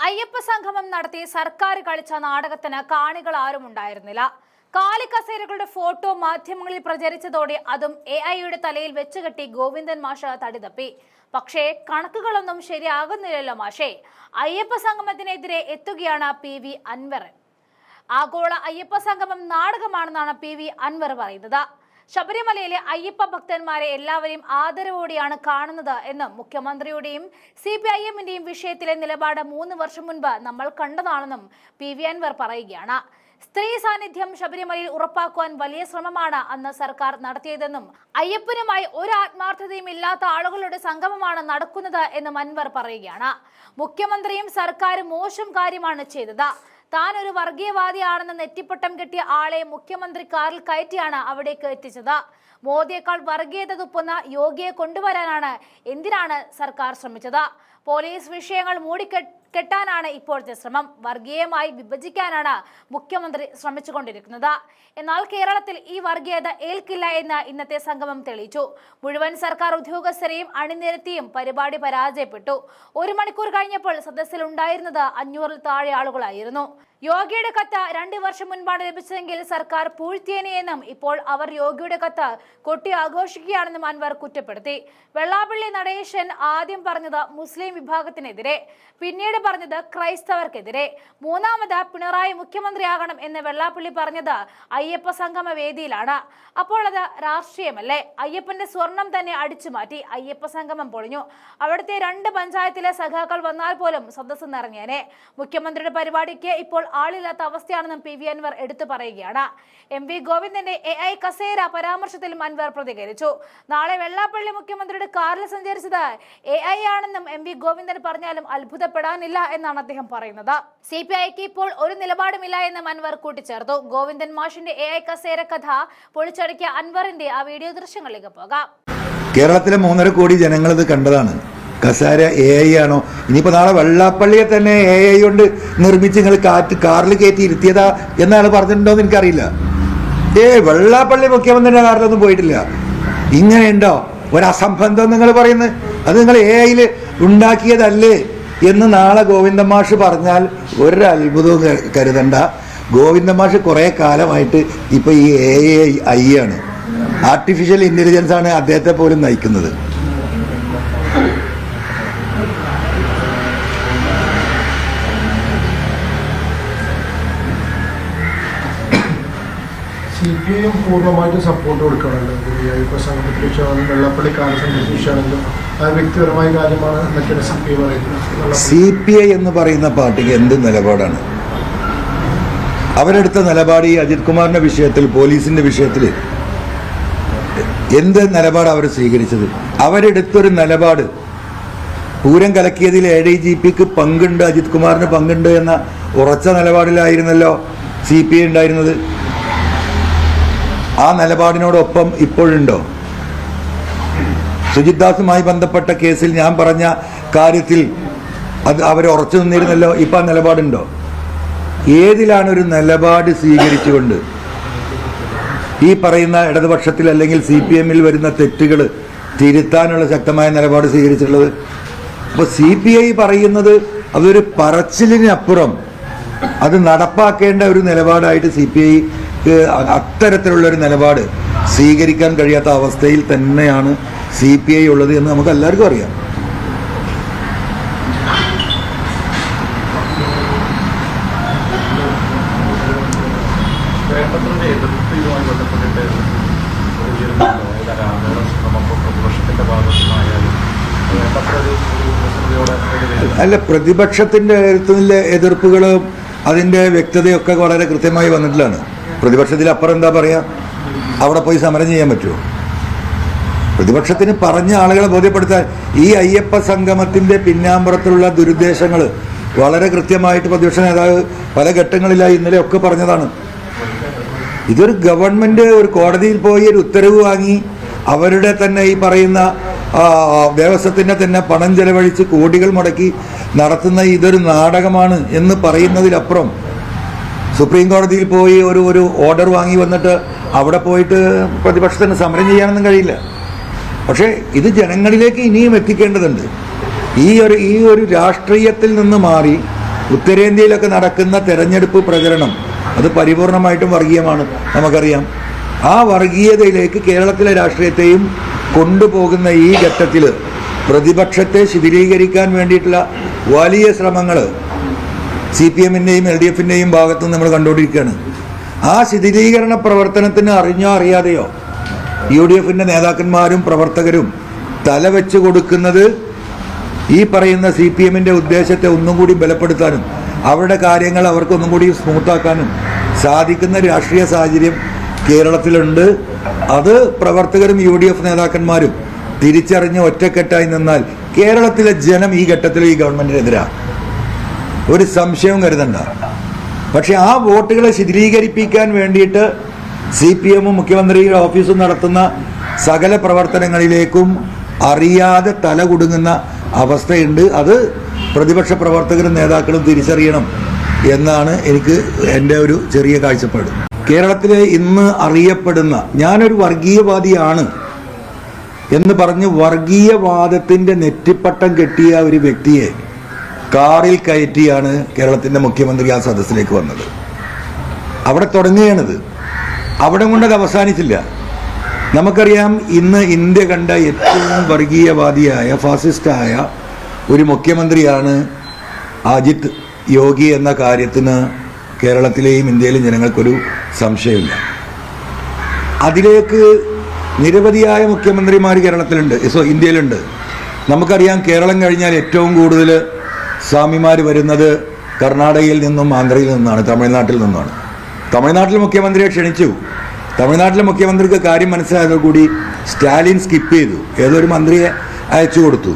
അയ്യപ്പ സംഗമം നടത്തി സർക്കാർ കളിച്ച നാടകത്തിന് കാണികൾ ആരും ഉണ്ടായിരുന്നില്ല. കാലിക്കസേരകളുടെ ഫോട്ടോ മാധ്യമങ്ങളിൽ പ്രചരിച്ചതോടെ അതും AI-യുടെ തലയിൽ വെച്ചുകെട്ടി ഗോവിന്ദൻ മാഷ് തടിതപ്പി. പക്ഷേ കണക്കുകളൊന്നും ശരിയാകുന്നില്ലല്ലോ മാഷേ. അയ്യപ്പ സംഗമത്തിനെതിരെ എത്തുകയാണ് PV അൻവർ. ആഗോള അയ്യപ്പ സംഗമം നാടകമാണെന്നാണ് PV അൻവർ പറയുന്നത്. ശബരിമലയിലെ അയ്യപ്പ ഭക്തന്മാരെ എല്ലാവരെയും ആദരവോടെയാണ് കാണുന്നത് എന്നും മുഖ്യമന്ത്രിയുടെയും CPIM-ന്റെയും വിഷയത്തിലെ നിലപാട് 3 വർഷം മുൻപ് നമ്മൾ കണ്ടതാണെന്നും PV അൻവർ പറയുകയാണ്. സ്ത്രീ സാന്നിധ്യം ശബരിമലയിൽ ഉറപ്പാക്കുവാൻ വലിയ ശ്രമമാണ് അന്ന് സർക്കാർ നടത്തിയതെന്നും അയ്യപ്പനുമായി ഒരു ആത്മാർത്ഥതയും ഇല്ലാത്ത ആളുകളുടെ സംഗമമാണ് നടക്കുന്നത് എന്നും അൻവർ പറയുകയാണ്. മുഖ്യമന്ത്രിയും സർക്കാരും മോശം കാര്യമാണ് ചെയ്തത്. താൻ ഒരു വർഗീയവാദിയാണെന്ന് നെറ്റിപ്പട്ടം കെട്ടിയ ആളെ മുഖ്യമന്ത്രി കാറിൽ കയറ്റിയാണ് അവിടേക്ക് എത്തിച്ചത്. മോദിയേക്കാൾ വർഗീയത തുപ്പുന്ന യോഗിയെ കൊണ്ടുവരാനാണ് എന്തിനാണ് സർക്കാർ ശ്രമിച്ചത്? പോലീസ് വിഷയങ്ങൾ മൂടിക്കെട്ടാനാണ് ഇപ്പോഴത്തെ ശ്രമം. വർഗീയമായി വിഭജിക്കാനാണ് മുഖ്യമന്ത്രി ശ്രമിച്ചുകൊണ്ടിരിക്കുന്നത്. എന്നാൽ കേരളത്തിൽ ഈ വർഗീയത ഏൽക്കില്ല എന്ന് ഇന്നത്തെ സംഗമം തെളിയിച്ചു. മുഴുവൻ സർക്കാർ ഉദ്യോഗസ്ഥരെയും അണിനിരത്തിയും പരിപാടി പരാജയപ്പെട്ടു. 1 മണിക്കൂർ കഴിഞ്ഞപ്പോൾ സദസ്സിൽ ഉണ്ടായിരുന്നത് 500-ൽ താഴെ ആളുകളായിരുന്നു. യോഗിയുടെ കത്ത് 2 വർഷം മുൻപാണ് ലഭിച്ചതെങ്കിൽ സർക്കാർ പൂഴ്ത്തിയേനെയെന്നും ഇപ്പോൾ അവർ യോഗിയുടെ കത്ത് കൊട്ടി ആഘോഷിക്കുകയാണെന്നും അൻവർ കുറ്റപ്പെടുത്തി. വെള്ളാപ്പള്ളി നടേശൻ ആദ്യം പറഞ്ഞത് മുസ്ലിം വിഭാഗത്തിനെതിരെ, പിന്നീട് പറഞ്ഞത് ക്രൈസ്തവർക്കെതിരെ, മൂന്നാമത് പിണറായി മുഖ്യമന്ത്രിയാകണം എന്ന് വെള്ളാപ്പള്ളി പറഞ്ഞത് അയ്യപ്പ സംഗമ വേദിയിലാണ്. അപ്പോൾ അത് രാഷ്ട്രീയമല്ലേ? അയ്യപ്പന്റെ സ്വർണം തന്നെ അടിച്ചുമാറ്റി. അയ്യപ്പ സംഗമം പൊളിഞ്ഞു. അവിടുത്തെ 2 പഞ്ചായത്തിലെ സഖാക്കൾ വന്നാൽ പോലും സദസ്സ് നിറഞ്ഞേനെ. മുഖ്യമന്ത്രിയുടെ പരിപാടിക്ക് ഇപ്പോൾ ആളില്ലാത്ത അവസ്ഥയാണെന്നും PV അൻവർ എടുത്തു പറയുകയാണ്. MV ഗോവിന്ദന്റെ AI കസേര പരാമർശത്തിലും അൻവർ പ്രതികരിച്ചു. നാളെ വെള്ളാപ്പള്ളി മുഖ്യമന്ത്രിയുടെ കാറിൽ സഞ്ചരിച്ചത് AI ആണെന്നും MV ഗോവിന്ദൻ പറഞ്ഞാലും അത്ഭുതപ്പെടാനില്ല എന്നാണ് അദ്ദേഹം പറയുന്നത്. CPIക്ക് ഇപ്പോൾ ഒരു നിലപാടുമില്ല എന്നും അൻവർ കൂട്ടിച്ചേർത്തു. ഗോവിന്ദൻ മാഷിന്റെ AI കസേര കഥ പൊളിച്ചടുക്കിയ അൻവറിന്റെ ആ വീഡിയോ ദൃശ്യങ്ങളിലേക്ക് പോകാം. കേരളത്തിലെ 3.5 കോടി ജനങ്ങൾ ഇത് കണ്ടതാണ്. കസേര AI ആണോ? ഇനിയിപ്പോ നാളെ വെള്ളാപ്പള്ളിയെ തന്നെ AI കൊണ്ട് നിർമ്മിച്ച് നിങ്ങൾ കാറിൽ കയറ്റി ഇരുത്തിയതാ എന്നാണ് പറഞ്ഞിട്ടുണ്ടോന്ന് എനിക്കറിയില്ല. വെള്ളാപ്പള്ളി മുഖ്യമന്ത്രിയുടെ കാറിലൊന്നും പോയിട്ടില്ല. ഇങ്ങനെയുണ്ടോ ഒരു അസംബന്ധം നിങ്ങൾ പറയുന്നത്? അത് നിങ്ങൾ AI-ൽ ഉണ്ടാക്കിയതല്ലേ എന്ന് നാളെ ഗോവിന്ദൻ മാഷ് പറഞ്ഞാൽ ഒരു അത്ഭുതവും കരുതണ്ട. ഗോവിന്ദൻ മാഷ് കുറെ കാലമായിട്ട് ഇപ്പൊ ഈ AI ആണ്, ആർട്ടിഫിഷ്യൽ ഇന്റലിജൻസ് ആണ് അദ്ദേഹത്തെ പോലും നയിക്കുന്നത്. CPIM പൂർണ്ണമായിട്ട് സപ്പോർട്ട് കൊടുക്കണമല്ലോ. അയ്യപ്പ സംഘത്തിലെ വിഷയമാണ്, വെള്ളാപ്പള്ളി കാല സംഘത്തിലെ വിഷയമാണെങ്കിലും അത് വ്യക്തിപരമായ കാര്യമാണ് എന്നൊക്കെയാണ് CPI പറയുന്നത്. CPI എന്ന് പറയുന്ന പാർട്ടിക്ക് എന്ത് നിലപാടാണ്? അവരെടുത്ത നിലപാട് ഈ അജിത് കുമാറിന്റെ വിഷയത്തിൽ, പോലീസിന്റെ വിഷയത്തിൽ എന്ത് നിലപാട് അവർ സ്വീകരിച്ചത്? അവരെടുത്തൊരു നിലപാട് പൂരം കലക്കിയതിൽ ADGPക്ക് പങ്കുണ്ട്, അജിത് കുമാറിന് പങ്കുണ്ട് എന്ന ഉറച്ച നിലപാടിലായിരുന്നല്ലോ CPI ഉണ്ടായിരുന്നത്. ആ നിലപാടിനോടൊപ്പം ഇപ്പോഴുണ്ടോ? സുജിത് ദാസുമായി ബന്ധപ്പെട്ട കേസിൽ ഞാൻ പറഞ്ഞ കാര്യത്തിൽ അത് അവർ ഉറച്ചു നിന്നിരുന്നല്ലോ. ഇപ്പൊ ആ നിലപാടുണ്ടോ? ഏതിലാണ് ഒരു നിലപാട് സ്വീകരിച്ചുകൊണ്ട് ഈ പറയുന്ന ഇടതുപക്ഷത്തിൽ അല്ലെങ്കിൽ CPM-ൽ വരുന്ന തെറ്റുകൾ തിരുത്താനുള്ള ശക്തമായ നിലപാട് സ്വീകരിച്ചിട്ടുള്ളത്? അപ്പൊ CPI പറയുന്നത് അതൊരു പറച്ചിലിനപ്പുറം അത് നടപ്പാക്കേണ്ട ഒരു നിലപാടായിട്ട് CPIക്ക് അത്തരത്തിലുള്ളൊരു നിലപാട് സ്വീകരിക്കാൻ കഴിയാത്ത അവസ്ഥയിൽ തന്നെയാണ് CPI ഉള്ളത് എന്ന് നമുക്ക് എല്ലാവർക്കും അറിയാം. അല്ല, പ്രതിപക്ഷത്തിന്റെ എതിർപ്പുകളും അതിന്റെ വ്യക്തതയൊക്കെ വളരെ കൃത്യമായി വന്നിട്ടുള്ളതാണ്. പ്രതിപക്ഷത്തിൽ അപ്പുറം എന്താ പറയാ? അവിടെ പോയി സമരം ചെയ്യാൻ പറ്റുമോ? പ്രതിപക്ഷത്തിന് പറഞ്ഞ ആളുകളെ ബോധ്യപ്പെടുത്താൻ ഈ അയ്യപ്പ സംഗമത്തിന്റെ പിന്നാമ്പുറത്തുള്ള ദുരുദ്ദേശങ്ങൾ വളരെ കൃത്യമായിട്ട് പ്രതിപക്ഷ നേതാവ് പല ഘട്ടങ്ങളിലായി ഇന്നലെ ഒക്കെ പറഞ്ഞതാണ്. ഇതൊരു ഗവൺമെന്റ് ഒരു കോടതിയിൽ പോയി ഒരു ഉത്തരവ് വാങ്ങി അവരുടെ തന്നെ ഈ പറയുന്ന ദേവസ്വത്തിന്റെ തന്നെ പണം ചെലവഴിച്ച് കോടികൾ മുടക്കി നടത്തുന്ന ഇതൊരു നാടകമാണ് എന്ന് പറയുന്നതിലപ്പുറം സുപ്രീം കോടതിയിൽ പോയി ഒരു ഓർഡർ വാങ്ങി വന്നിട്ട് അവിടെ പോയിട്ട് പ്രതിപക്ഷത്തിന് സമരം ചെയ്യാനൊന്നും കഴിയില്ല. പക്ഷേ ഇത് ജനങ്ങളിലേക്ക് ഇനിയും എത്തിക്കേണ്ടതുണ്ട്. ഈ ഒരു രാഷ്ട്രീയത്തിൽ നിന്ന് മാറി ഉത്തരേന്ത്യയിലൊക്കെ നടക്കുന്ന തെരഞ്ഞെടുപ്പ് പ്രചരണം അത് പരിപൂർണമായിട്ടും വർഗീയമാണ്, നമുക്കറിയാം. ആ വർഗീയതയിലേക്ക് കേരളത്തിലെ രാഷ്ട്രീയത്തെയും കൊണ്ടുപോകുന്ന ഈ ഘട്ടത്തിൽ പ്രതിപക്ഷത്തെ ശിഥിലീകരിക്കാൻ വേണ്ടിയിട്ടുള്ള വലിയ ശ്രമങ്ങൾ CPM-ൻ്റെയും LDF-ൻ്റെയും ഭാഗത്തുനിന്ന് നമ്മൾ കണ്ടുകൊണ്ടിരിക്കുകയാണ്. ആ ശിഥിലീകരണ പ്രവർത്തനത്തിന് അറിഞ്ഞോ അറിയാതെയോ UDF-ൻ്റെ നേതാക്കന്മാരും പ്രവർത്തകരും തലവെച്ച് കൊടുക്കുന്നത് ഈ പറയുന്ന CPM-ൻ്റെ ഉദ്ദേശത്തെ ഒന്നും കൂടി ബലപ്പെടുത്താനും അവരുടെ കാര്യങ്ങൾ അവർക്കൊന്നും കൂടി സ്മൂത്താക്കാനും സാധിക്കുന്ന രാഷ്ട്രീയ സാഹചര്യം കേരളത്തിലുണ്ട്. അത് പ്രവർത്തകരും UDF നേതാക്കന്മാരും തിരിച്ചറിഞ്ഞ് ഒറ്റക്കെട്ടായി നിന്നാൽ കേരളത്തിലെ ജനം ഈ ഘട്ടത്തിൽ ഈ ഗവൺമെന്റിനെതിരാണ്, ഒരു സംശയവും കരുതണ്ട. പക്ഷെ ആ വോട്ടുകളെ ശിഥിലീകരിപ്പിക്കാൻ വേണ്ടിയിട്ട് CPM-ഉം മുഖ്യമന്ത്രിയുടെ ഓഫീസും നടത്തുന്ന സകല പ്രവർത്തനങ്ങളിലേക്കും അറിയാതെ തല കുടുങ്ങുന്ന അവസ്ഥയുണ്ട്. അത് പ്രതിപക്ഷ പ്രവർത്തകരും നേതാക്കളും തിരിച്ചറിയണം എന്നാണ് എൻ്റെ ഒരു ചെറിയ കാഴ്ചപ്പാട്. കേരളത്തിലെ ഇന്ന് അറിയപ്പെടുന്ന ഞാനൊരു വർഗീയവാദിയാണ് എന്ന് പറഞ്ഞ് വർഗീയവാദത്തിന്റെ നെറ്റിപ്പട്ടം കെട്ടിയ ഒരു വ്യക്തിയെ കാറിൽ കയറ്റിയാണ് കേരളത്തിന്റെ മുഖ്യമന്ത്രി ആ സദസ്സിലേക്ക് വന്നത്. അവിടെ തുടങ്ങുകയാണിത്, അവിടെ കൊണ്ടത് അവസാനിച്ചില്ല. നമുക്കറിയാം, ഇന്ന് ഇന്ത്യ കണ്ട ഏറ്റവും വർഗീയവാദിയായ ഫാസിസ്റ്റായ ഒരു മുഖ്യമന്ത്രിയാണ് അജിത് യോഗി എന്ന കാര്യത്തിന് കേരളത്തിലെയും ഇന്ത്യയിലെയും ജനങ്ങൾക്കൊരു സംശയമില്ല. അതിലേക്ക് നിരവധിയായ മുഖ്യമന്ത്രിമാർ ഇന്ത്യയിലുണ്ട്. നമുക്കറിയാം, കേരളം കഴിഞ്ഞാൽ ഏറ്റവും കൂടുതൽ സ്വാമിമാർ വരുന്നത് കർണാടകയിൽ നിന്നും ആന്ധ്രയിൽ നിന്നാണ്, തമിഴ്നാട്ടിൽ നിന്നാണ്. തമിഴ്നാട്ടിൽ മുഖ്യമന്ത്രിയെ ക്ഷണിച്ചു. തമിഴ്നാട്ടിലെ മുഖ്യമന്ത്രിക്ക് കാര്യം മനസ്സിലായതോടുകൂടി സ്റ്റാലിൻ സ്കിപ്പ് ചെയ്തു, ഏതൊരു മന്ത്രിയെ അയച്ചു കൊടുത്തു.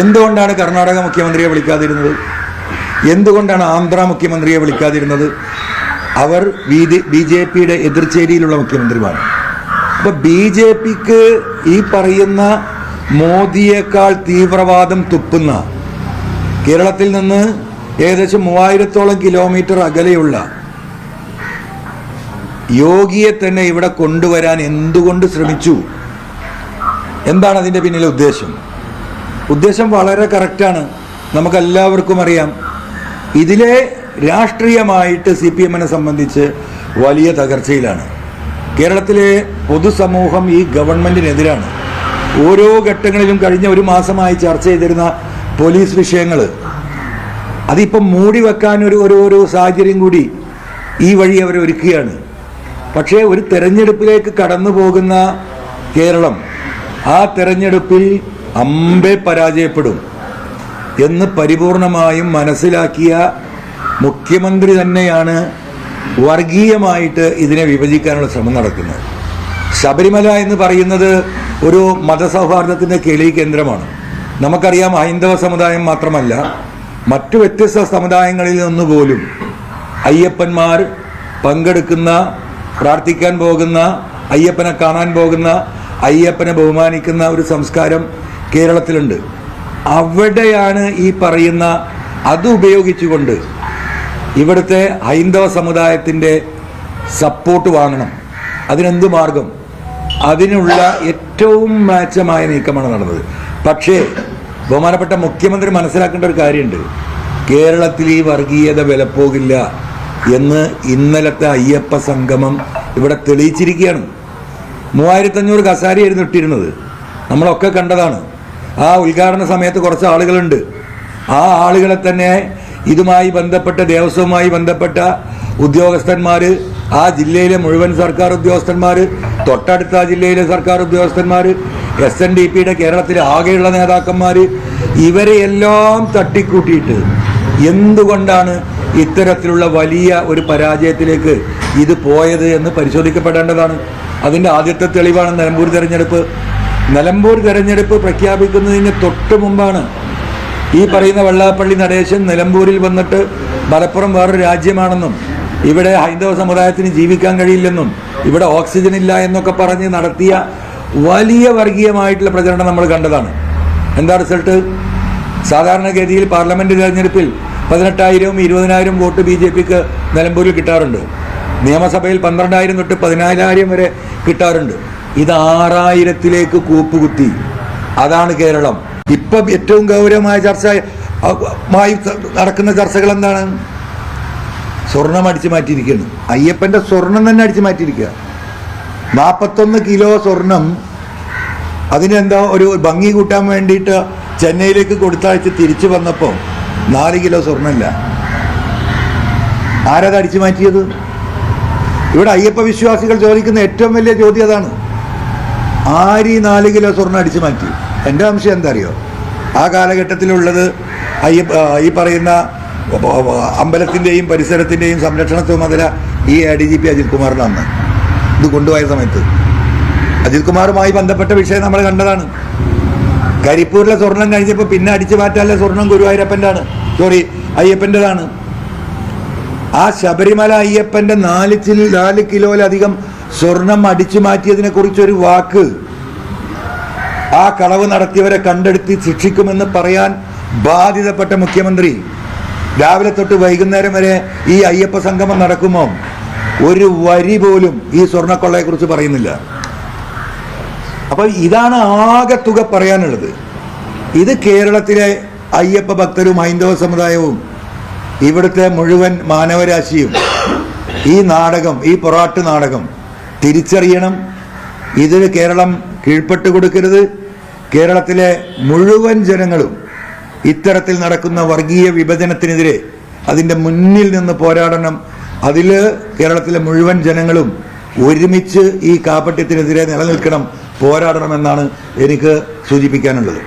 എന്തുകൊണ്ടാണ് കർണാടക മുഖ്യമന്ത്രിയെ വിളിക്കാതിരുന്നത്? എന്തുകൊണ്ടാണ് ആന്ധ്ര മുഖ്യമന്ത്രിയെ വിളിക്കാതിരുന്നത്? അവർ BJP-യുടെ എതിർചേരിയിലുള്ള മുഖ്യമന്ത്രിമാരാണ്. അപ്പൊ BJP-ക്ക് ഈ പറയുന്ന മോദിയേക്കാൾ തീവ്രവാദം തുപ്പുന്ന, കേരളത്തിൽ നിന്ന് ഏകദേശം 3000-ഓളം കിലോമീറ്റർ അകലെയുള്ള യോഗിയെ തന്നെ ഇവിടെ കൊണ്ടുവരാൻ എന്തുകൊണ്ട് ശ്രമിച്ചു? എന്താണ് അതിന്റെ പിന്നിലെ ഉദ്ദേശം? ഉദ്ദേശം വളരെ കറക്റ്റാണ്, നമുക്കെല്ലാവർക്കും അറിയാം. ഇതിലെ രാഷ്ട്രീയമായിട്ട് CPM-നെ സംബന്ധിച്ച് വലിയ തകർച്ചയിലാണ്. കേരളത്തിലെ പൊതുസമൂഹം ഈ ഗവൺമെന്റിനെതിരാണ്. ഓരോ ഘട്ടങ്ങളിലും കഴിഞ്ഞ ഒരു മാസമായി ചർച്ച ചെയ്തിരുന്ന പോലീസ് വിഷയങ്ങൾ അതിപ്പം മൂടി വെക്കാൻ ഒരു സാഹചര്യം കൂടി ഈ വഴി അവർ ഒരുക്കുകയാണ്. പക്ഷേ ഒരു തെരഞ്ഞെടുപ്പിലേക്ക് കടന്നു പോകുന്ന കേരളം ആ തെരഞ്ഞെടുപ്പിൽ അമ്പേ പരാജയപ്പെടും എന്ന് പരിപൂർണമായും മനസ്സിലാക്കിയ മുഖ്യമന്ത്രി തന്നെയാണ് വർഗീയമായിട്ട് ഇതിനെ വിഭജിക്കാനുള്ള ശ്രമം നടക്കുന്നത്. ശബരിമല എന്ന് പറയുന്നത് ഒരു മതസൗഹാർദ്ദത്തിന്റെ കേളി കേന്ദ്രമാണ്. നമുക്കറിയാം, ഹൈന്ദവ സമുദായം മാത്രമല്ല, മറ്റു വ്യത്യസ്ത സമുദായങ്ങളിൽ നിന്നുപോലും അയ്യപ്പന്മാർ പങ്കെടുക്കുന്ന, പ്രാർത്ഥിക്കാൻ പോകുന്ന, അയ്യപ്പനെ കാണാൻ പോകുന്ന, അയ്യപ്പനെ ബഹുമാനിക്കുന്ന ഒരു സംസ്കാരം കേരളത്തിലുണ്ട്. അവിടെയാണ് ഈ പറയുന്ന അത് ഉപയോഗിച്ചുകൊണ്ട് ഇവിടുത്തെ ഹൈന്ദവ സമുദായത്തിൻ്റെ സപ്പോർട്ട് വാങ്ങണം. അതിനെന്ത് മാർഗം? അതിനുള്ള ഏറ്റവും മാച്ചമായ നീക്കമാണ് നടന്നത്. പക്ഷേ ബഹുമാനപ്പെട്ട മുഖ്യമന്ത്രി മനസ്സിലാക്കേണ്ട ഒരു കാര്യമുണ്ട്, കേരളത്തിൽ ഈ വർഗീയത വിലപ്പോകില്ല എന്ന് ഇന്നലത്തെ അയ്യപ്പ സംഗമം ഇവിടെ തെളിയിച്ചിരിക്കുകയാണ്. 3500 കസാരയായിരുന്നു ഇട്ടിരുന്നത്, നമ്മളൊക്കെ കണ്ടതാണ്. ആ ഉദ്ഘാടന സമയത്ത് കുറച്ച് ആളുകളുണ്ട്. ആ ആളുകളെ തന്നെ ഇതുമായി ബന്ധപ്പെട്ട, ദേവസ്വവുമായി ബന്ധപ്പെട്ട ഉദ്യോഗസ്ഥന്മാർ, ആ ജില്ലയിലെ മുഴുവൻ സർക്കാർ ഉദ്യോഗസ്ഥന്മാർ, തൊട്ടടുത്ത ജില്ലയിലെ സർക്കാർ ഉദ്യോഗസ്ഥന്മാർ, SNDP-യുടെ കേരളത്തിലെ ആകെയുള്ള നേതാക്കന്മാർ, ഇവരെയെല്ലാം തട്ടിക്കൂട്ടിയിട്ട് എന്തുകൊണ്ടാണ് ഇത്തരത്തിലുള്ള വലിയ ഒരു പരാജയത്തിലേക്ക് ഇത് പോയത് എന്ന് പരിശോധിക്കപ്പെടേണ്ടതാണ്. അതിൻ്റെ ആദ്യത്തെ തെളിവാണ് നിലമ്പൂർ തെരഞ്ഞെടുപ്പ്. നിലമ്പൂർ തെരഞ്ഞെടുപ്പ് പ്രഖ്യാപിക്കുന്നതിന് തൊട്ട് മുമ്പാണ് ഈ പറയുന്ന വെള്ളാപ്പള്ളി നടേശൻ നിലമ്പൂരിൽ വന്നിട്ട് മലപ്പുറം വേറൊരു രാജ്യമാണെന്നും ഇവിടെ ഹൈന്ദവ സമുദായത്തിന് ജീവിക്കാൻ കഴിയില്ലെന്നും ഇവിടെ ഓക്സിജൻ ഇല്ല എന്നൊക്കെ പറഞ്ഞ് നടത്തിയ വലിയ വർഗീയമായിട്ടുള്ള പ്രചരണം നമ്മൾ കണ്ടതാണ്. എന്താ റിസൾട്ട്? സാധാരണഗതിയിൽ പാർലമെന്റ് തെരഞ്ഞെടുപ്പിൽ 18,000-ഉം 20,000 വോട്ട് BJP-ക്ക് നിലമ്പൂരിൽ കിട്ടാറുണ്ട്. നിയമസഭയിൽ 12,000 തൊട്ട് 14,000 വരെ കിട്ടാറുണ്ട്. ഇത് 6,000-ലേക്ക് കൂപ്പുകുത്തി. അതാണ് കേരളം. ഇപ്പം ഏറ്റവും ഗൗരവമായ ചർച്ച മായി നടക്കുന്ന ചർച്ചകൾ എന്താണ്? സ്വർണം അടിച്ചു മാറ്റിയിരിക്കുകയാണ്. അയ്യപ്പന്റെ സ്വർണം തന്നെ അടിച്ചു മാറ്റിയിരിക്കുക. 41 കിലോ സ്വർണം അതിനെന്താ ഒരു ഭംഗി കൂട്ടാൻ വേണ്ടിയിട്ട് ചെന്നൈയിലേക്ക് കൊടുത്തയച്ച് തിരിച്ചു വന്നപ്പോൾ 4 കിലോ സ്വർണ്ണമില്ല. ആരത് അടിച്ചു മാറ്റിയത്? ഇവിടെ അയ്യപ്പ വിശ്വാസികൾ ചോദിക്കുന്ന ഏറ്റവും വലിയ ചോദ്യം അതാണ്. ആര് 4 കിലോ സ്വർണ്ണം അടിച്ചു മാറ്റി? എൻ്റെ സംശയം എന്താ അറിയോ? ആ കാലഘട്ടത്തിലുള്ളത് ഈ പറയുന്ന അമ്പലത്തിൻ്റെയും പരിസരത്തിൻ്റെയും സംരക്ഷണ ചുമതല ഈ ADGP അജിത് കുമാറിനാണ്. ഇത് കൊണ്ടുപോയ സമയത്ത് അജിത് കുമാറുമായി ബന്ധപ്പെട്ട വിഷയം നമ്മൾ കണ്ടതാണ്. കരിപ്പൂരിലെ സ്വർണം കഴിഞ്ഞപ്പോൾ പിന്നെ അടിച്ചു മാറ്റാനുള്ള സ്വർണം ഗുരുവായൂരപ്പൻ്റെ അയ്യപ്പൻ്റെതാണ്. ആ ശബരിമല അയ്യപ്പൻ്റെ 4 കിലോയിലധികം സ്വർണം അടിച്ചു മാറ്റിയതിനെ കുറിച്ചൊരു വാക്ക് ആ കളവ് നടത്തിയവരെ കണ്ടെടുത്ത് ശിക്ഷിക്കുമെന്ന് പറയാൻ ബാധ്യതപ്പെട്ട മുഖ്യമന്ത്രി രാവിലെ തൊട്ട് വൈകുന്നേരം വരെ ഈ അയ്യപ്പ സംഗമം നടക്കുമ്പോൾ ഒരു വരി പോലും ഈ സ്വർണ്ണക്കൊള്ളയെക്കുറിച്ച് പറയുന്നില്ല. അപ്പോൾ ഇതാണ് ആകെ തുക പറയാനുള്ളത്. ഇത് കേരളത്തിലെ അയ്യപ്പ ഭക്തരും ഹൈന്ദവ സമുദായവും ഇവിടുത്തെ മുഴുവൻ മാനവരാശിയും ഈ നാടകം, ഈ പൊറാട്ട് നാടകം തിരിച്ചറിയണം. ഇതിന് കേരളം കീഴ്പ്പെട്ട് കൊടുക്കരുത്. കേരളത്തിലെ മുഴുവൻ ജനങ്ങളും ഇത്തരത്തിൽ നടക്കുന്ന വർഗീയ വിഭജനത്തിനെതിരെ അതിൻ്റെ മുന്നിൽ നിന്ന് പോരാടണം. അതിൽ കേരളത്തിലെ മുഴുവൻ ജനങ്ങളും ഒരുമിച്ച് ഈ കാപട്യത്തിനെതിരെ നിലനിൽക്കണം, പോരാടണമെന്നാണ് എനിക്ക് സൂചിപ്പിക്കാനുള്ളത്.